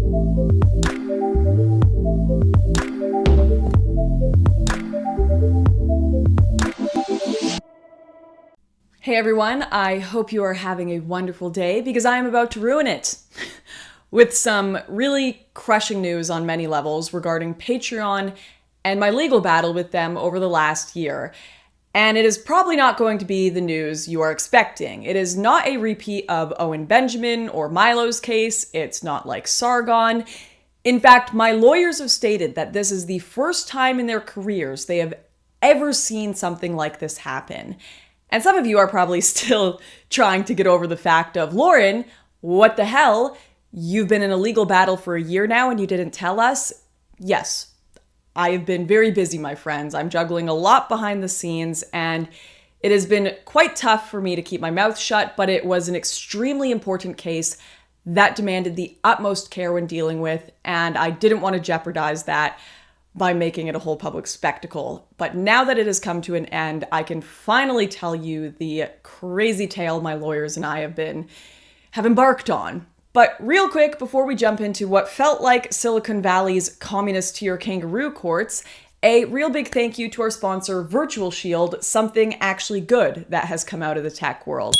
Hey everyone, I hope you are having a wonderful day because I am about to ruin it with some really crushing news on many levels regarding Patreon and my legal battle with them over the last year. And it is probably not going to be the news you are expecting. It is not a repeat of Owen Benjamin or Milo's case. It's not like Sargon. In fact, my lawyers have stated that this is the first time in their careers they have ever seen something like this happen. And some of you are probably still trying to get over the fact of, Lauren, what the hell? You've been in a legal battle for a year now and you didn't tell us? Yes, I have been very busy, my friends. I'm juggling a lot behind the scenes and it has been quite tough for me to keep my mouth shut, but it was an extremely important case that demanded the utmost care when dealing with, and I didn't want to jeopardize that by making it a whole public spectacle. But now that it has come to an end, I can finally tell you the crazy tale my lawyers and I have embarked on. But real quick, before we jump into what felt like Silicon Valley's communist tier kangaroo courts, a real big thank you to our sponsor, Virtual Shield, something actually good that has come out of the tech world.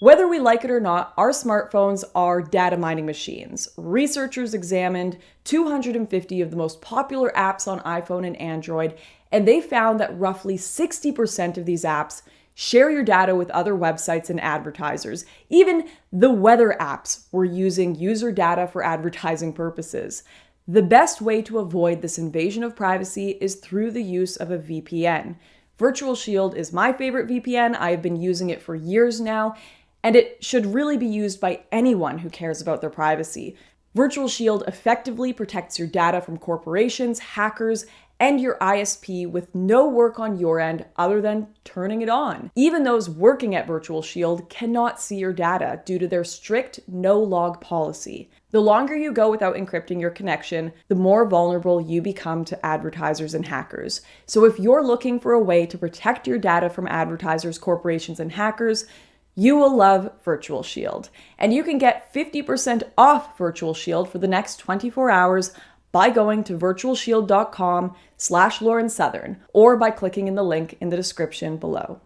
Whether we like it or not, our smartphones are data mining machines. Researchers examined 250 of the most popular apps on iPhone and Android, and they found that roughly 60% of these apps share your data with other websites and advertisers. Even the weather apps were using user data for advertising purposes. The best way to avoid this invasion of privacy is through the use of a VPN. Virtual Shield is my favorite VPN. I've been using it for years now, and it should really be used by anyone who cares about their privacy. Virtual Shield effectively protects your data from corporations, hackers, and your ISP with no work on your end other than turning it on. Even those working at Virtual Shield cannot see your data due to their strict no-log policy. The longer you go without encrypting your connection, the more vulnerable you become to advertisers and hackers. So if you're looking for a way to protect your data from advertisers, corporations, and hackers, you will love Virtual Shield. And you can get 50% off Virtual Shield for the next 24 hours by going to virtualshield.com/Lauren Southern or by clicking in the link in the description below.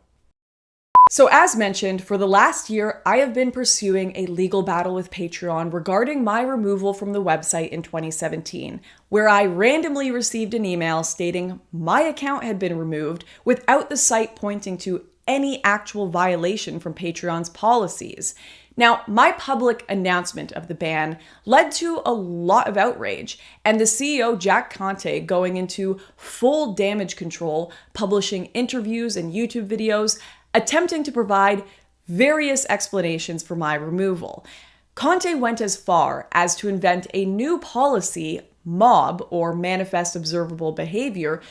So as mentioned, for the last year, I have been pursuing a legal battle with Patreon regarding my removal from the website in 2017, where I randomly received an email stating my account had been removed without the site pointing to any actual violation from Patreon's policies. Now, my public announcement of the ban led to a lot of outrage, and the CEO, Jack Conte, going into full damage control, publishing interviews and YouTube videos, attempting to provide various explanations for my removal. Conte went as far as to invent a new policy, MOB, or Manifest Observable Behavior,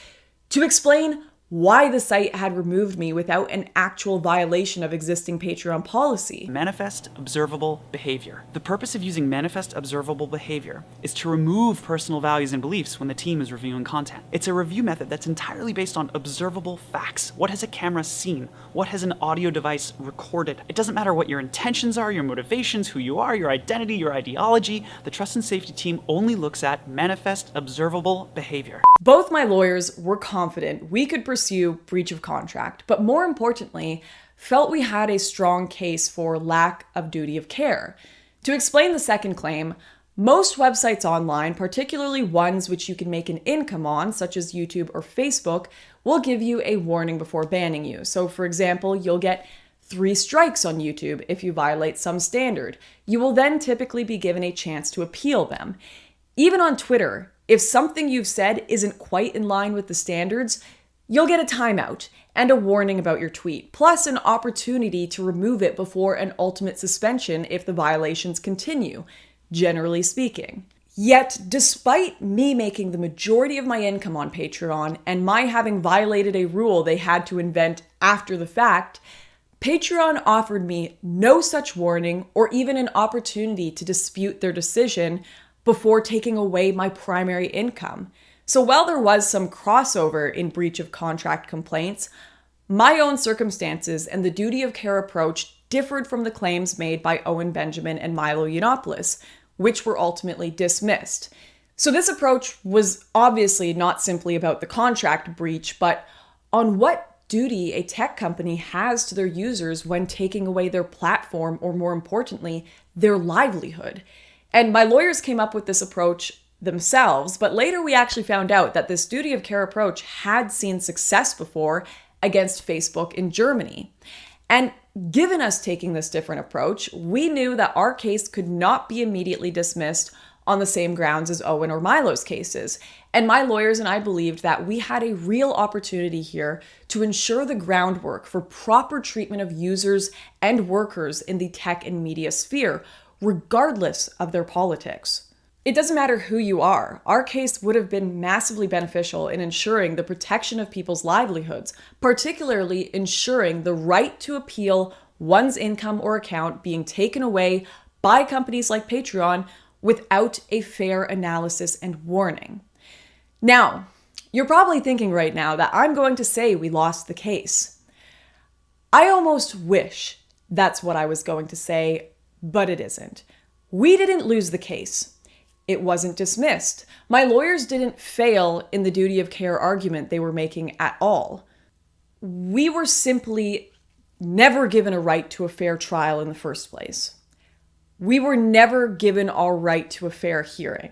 to explain why the site had removed me without an actual violation of existing Patreon policy. Manifest Observable Behavior. The purpose of using Manifest Observable Behavior is to remove personal values and beliefs when the team is reviewing content. It's a review method that's entirely based on observable facts. What has a camera seen? What has an audio device recorded? It doesn't matter what your intentions are, your motivations, who you are, your identity, your ideology. The Trust and Safety team only looks at Manifest Observable Behavior. Both my lawyers were confident we could pursue breach of contract, but more importantly, felt we had a strong case for lack of duty of care. To explain the second claim, most websites online, particularly ones which you can make an income on, such as YouTube or Facebook, will give you a warning before banning you. So for example, you'll get 3 strikes on YouTube if you violate some standard. You will then typically be given a chance to appeal them. Even on Twitter, if something you've said isn't quite in line with the standards, you'll get a timeout and a warning about your tweet, plus an opportunity to remove it before an ultimate suspension if the violations continue, generally speaking. Yet, despite me making the majority of my income on Patreon and my having violated a rule they had to invent after the fact, Patreon offered me no such warning or even an opportunity to dispute their decision before taking away my primary income. So while there was some crossover in breach of contract complaints, my own circumstances and the duty of care approach differed from the claims made by Owen Benjamin and Milo Yiannopoulos, which were ultimately dismissed. So this approach was obviously not simply about the contract breach, but on what duty a tech company has to their users when taking away their platform, or more importantly, their livelihood. And my lawyers came up with this approach themselves, but later we actually found out that this duty of care approach had seen success before against Facebook in Germany. And given us taking this different approach, we knew that our case could not be immediately dismissed on the same grounds as Owen or Milo's cases. And my lawyers and I believed that we had a real opportunity here to ensure the groundwork for proper treatment of users and workers in the tech and media sphere, regardless of their politics. It doesn't matter who you are. Our case would have been massively beneficial in ensuring the protection of people's livelihoods, particularly ensuring the right to appeal one's income or account being taken away by companies like Patreon without a fair analysis and warning. Now, you're probably thinking right now that I'm going to say we lost the case. I almost wish that's what I was going to say, but it isn't. We didn't lose the case. It wasn't dismissed. My lawyers didn't fail in the duty of care argument they were making at all. We were simply never given a right to a fair trial in the first place. We were never given our right to a fair hearing.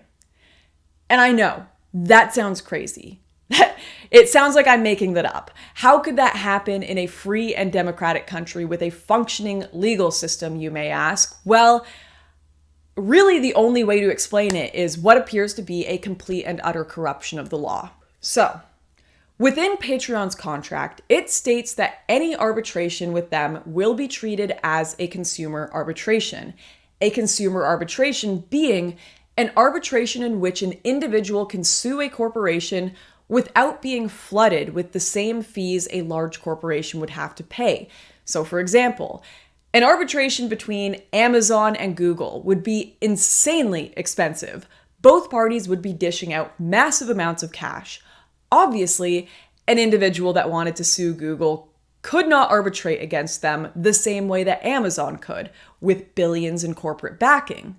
And I know, that sounds crazy. It sounds like I'm making that up. How could that happen in a free and democratic country with a functioning legal system, you may ask? Well, really the only way to explain it is what appears to be a complete and utter corruption of the law. So, within Patreon's contract, it states that any arbitration with them will be treated as a consumer arbitration. A consumer arbitration being an arbitration in which an individual can sue a corporation without being flooded with the same fees a large corporation would have to pay. So, for example, an arbitration between Amazon and Google would be insanely expensive. Both parties would be dishing out massive amounts of cash. Obviously, an individual that wanted to sue Google could not arbitrate against them the same way that Amazon could, with billions in corporate backing.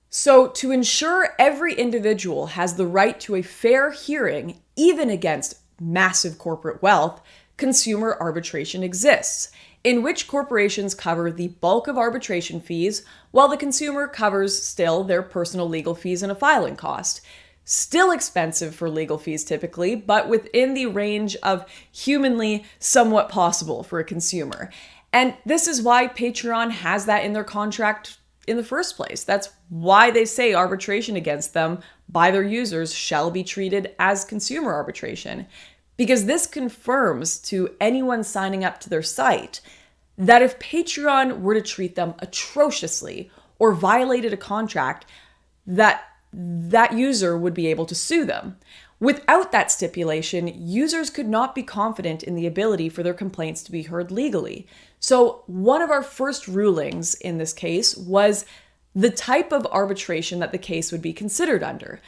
So, to ensure every individual has the right to a fair hearing, even against massive corporate wealth, consumer arbitration exists, in which corporations cover the bulk of arbitration fees, while the consumer covers still their personal legal fees and a filing cost. Still expensive for legal fees typically, but within the range of humanly somewhat possible for a consumer. And this is why Patreon has that in their contract in the first place. That's why they say arbitration against them by their users shall be treated as consumer arbitration. Because this confirms to anyone signing up to their site that if Patreon were to treat them atrociously or violated a contract, that user would be able to sue them. Without that stipulation, users could not be confident in the ability for their complaints to be heard legally. So one of our first rulings in this case was the type of arbitration that the case would be considered under.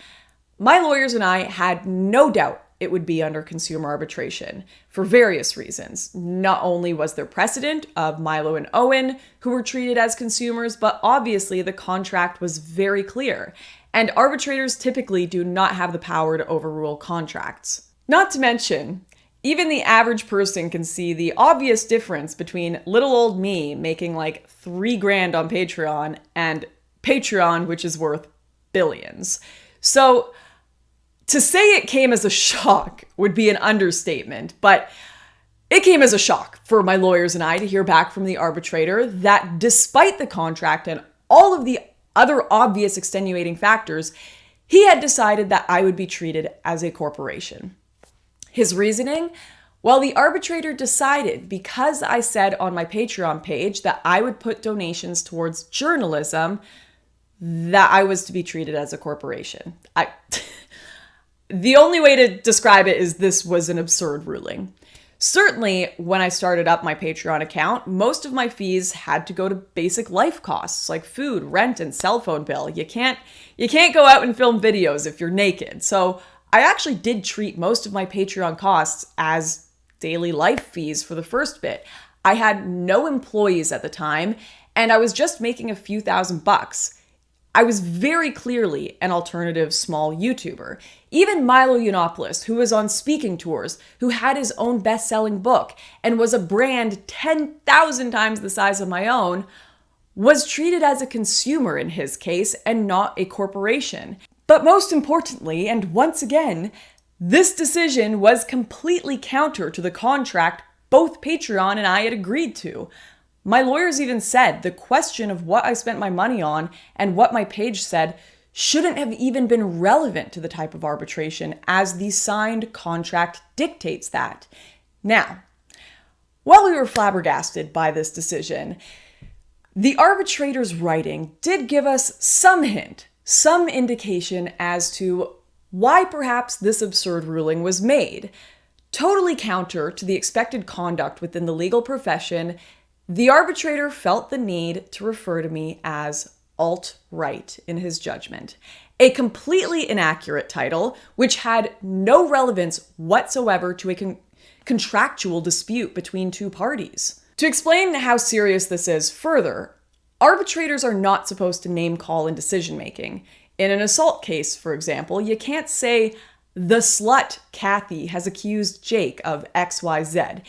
My lawyers and I had no doubt it would be under consumer arbitration for various reasons. Not only was there precedent of Milo and Owen, who were treated as consumers, but obviously the contract was very clear. And arbitrators typically do not have the power to overrule contracts. Not to mention, even the average person can see the obvious difference between little old me making like $3,000 on Patreon and Patreon, which is worth billions. So to say it came as a shock would be an understatement, but it came as a shock for my lawyers and I to hear back from the arbitrator that despite the contract and all of the other obvious extenuating factors, he had decided that I would be treated as a corporation. His reasoning? Well, the arbitrator decided because I said on my Patreon page that I would put donations towards journalism, that I was to be treated as a corporation. The only way to describe it is this was an absurd ruling. Certainly, when I started up my Patreon account, most of my fees had to go to basic life costs like food, rent, and cell phone bill. You can't go out and film videos if you're naked. So I actually did treat most of my Patreon costs as daily life fees for the first bit. I had no employees at the time, and I was just making a few $1,000s. I was very clearly an alternative small YouTuber. Even Milo Yiannopoulos, who was on speaking tours, who had his own best-selling book, and was a brand 10,000 times the size of my own, was treated as a consumer in his case and not a corporation. But most importantly, and once again, this decision was completely counter to the contract both Patreon and I had agreed to. My lawyers even said the question of what I spent my money on and what my page said shouldn't have even been relevant to the type of arbitration, as the signed contract dictates that. Now, while we were flabbergasted by this decision, the arbitrator's writing did give us some hint, some indication as to why perhaps this absurd ruling was made. Totally counter to the expected conduct within the legal profession, the arbitrator felt the need to refer to me as alt-right in his judgment, a completely inaccurate title which had no relevance whatsoever to a contractual dispute between two parties. To explain how serious this is further, arbitrators are not supposed to name call in decision making. In an assault case, for example, you can't say, "The slut Kathy has accused Jake of XYZ."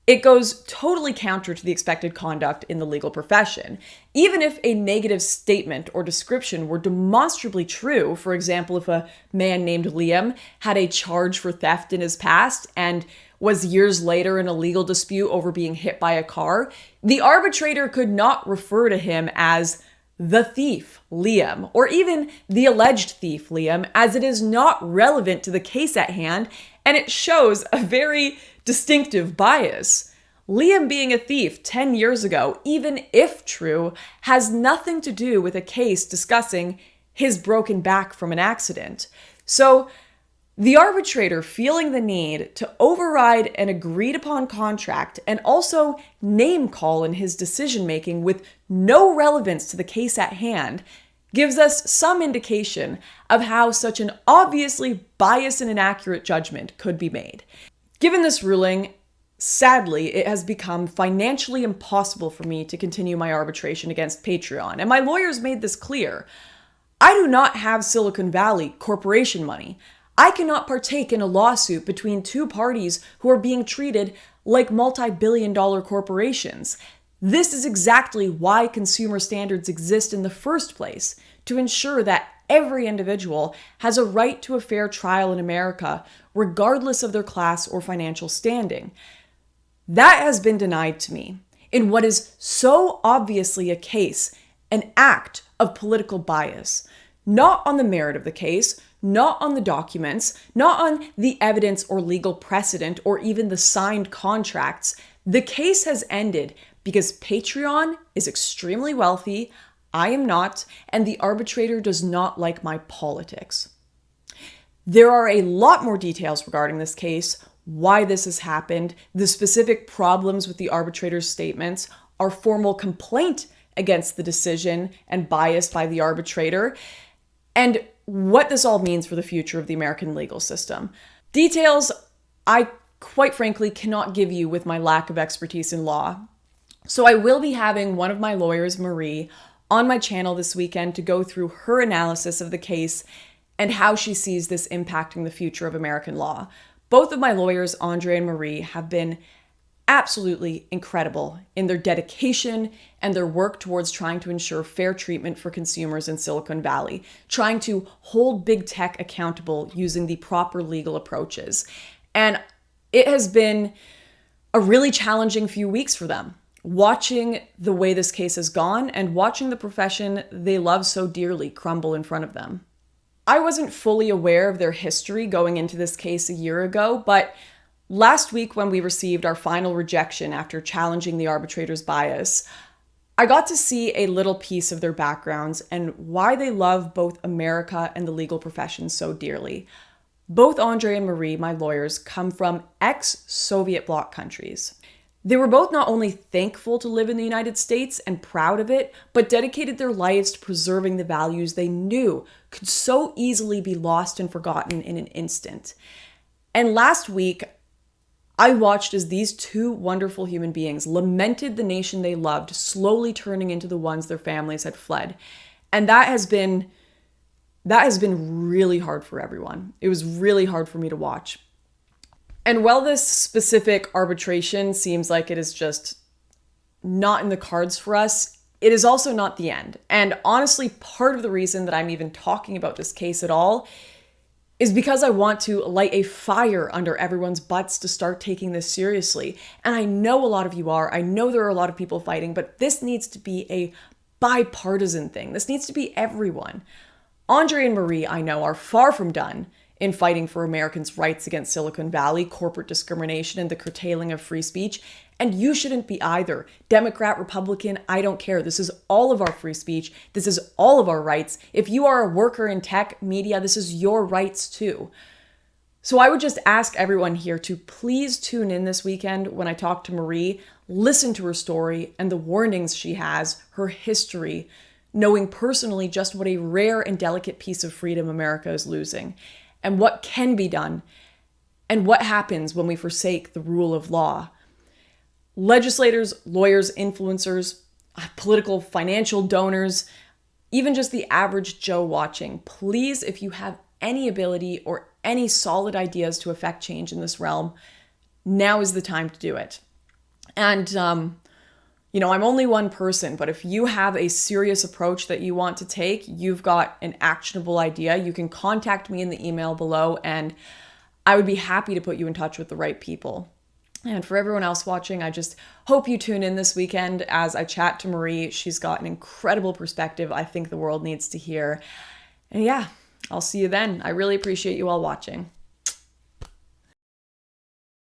It goes totally counter to the expected conduct in the legal profession. Even if a negative statement or description were demonstrably true, for example, if a man named Liam had a charge for theft in his past and was years later in a legal dispute over being hit by a car, the arbitrator could not refer to him as the thief, Liam, or even the alleged thief, Liam, as it is not relevant to the case at hand, and it shows a very distinctive bias. Liam being a thief 10 years ago, even if true, has nothing to do with a case discussing his broken back from an accident. So, the arbitrator feeling the need to override an agreed upon contract and also name call in his decision making with no relevance to the case at hand gives us some indication of how such an obviously biased and inaccurate judgment could be made. Given this ruling, sadly, it has become financially impossible for me to continue my arbitration against Patreon, and my lawyers made this clear. I do not have Silicon Valley corporation money. I cannot partake in a lawsuit between two parties who are being treated like multi-billion-dollar corporations. This is exactly why consumer standards exist in the first place, to ensure that every individual has a right to a fair trial in America, regardless of their class or financial standing. That has been denied to me in what is so obviously a case, an act of political bias, not on the merit of the case, not on the documents, not on the evidence or legal precedent, or even the signed contracts. The case has ended because Patreon is extremely wealthy, I am not, and the arbitrator does not like my politics. There are a lot more details regarding this case, why this has happened, the specific problems with the arbitrator's statements, our formal complaint against the decision and bias by the arbitrator, and what this all means for the future of the American legal system. Details I quite frankly cannot give you with my lack of expertise in law. So I will be having one of my lawyers, Marie, on my channel this weekend to go through her analysis of the case and how she sees this impacting the future of American law. Both of my lawyers, Andre and Marie, have been absolutely incredible in their dedication and their work towards trying to ensure fair treatment for consumers in Silicon Valley, trying to hold big tech accountable using the proper legal approaches. And it has been a really challenging few weeks for them, watching the way this case has gone and watching the profession they love so dearly crumble in front of them. I wasn't fully aware of their history going into this case a year ago, but last week when we received our final rejection after challenging the arbitrator's bias, I got to see a little piece of their backgrounds and why they love both America and the legal profession so dearly. Both Andre and Marie, my lawyers, come from ex-Soviet bloc countries. They were both not only thankful to live in the United States and proud of it, but dedicated their lives to preserving the values they knew could so easily be lost and forgotten in an instant. And last week, I watched as these two wonderful human beings lamented the nation they loved slowly turning into the ones their families had fled. And that has been really hard for everyone. It was really hard for me to watch. And while this specific arbitration seems like it is just not in the cards for us, it is also not the end. And honestly, part of the reason that I'm even talking about this case at all is because I want to light a fire under everyone's butts to start taking this seriously. And I know a lot of you are. I know there are a lot of people fighting, but this needs to be a bipartisan thing. This needs to be everyone. Andre and Marie, I know, are far from done in fighting for Americans' rights against Silicon Valley, corporate discrimination, and the curtailing of free speech. And you shouldn't be either. Democrat, Republican, I don't care. This is all of our free speech. This is all of our rights. If you are a worker in tech, media, this is your rights too. So I would just ask everyone here to please tune in this weekend when I talk to Marie, listen to her story and the warnings she has, her history, knowing personally just what a rare and delicate piece of freedom America is losing, and what can be done, and what happens when we forsake the rule of law. Legislators, lawyers, influencers, political, financial donors, even just the average Joe watching, please, if you have any ability or any solid ideas to affect change in this realm, now is the time to do it. And, I'm only one person, but if you have a serious approach that you want to take, you've got an actionable idea, you can contact me in the email below, and I would be happy to put you in touch with the right people. And for everyone else watching, I just hope you tune in this weekend as I chat to Marie. She's got an incredible perspective I think the world needs to hear. And yeah, I'll see you then. I really appreciate you all watching.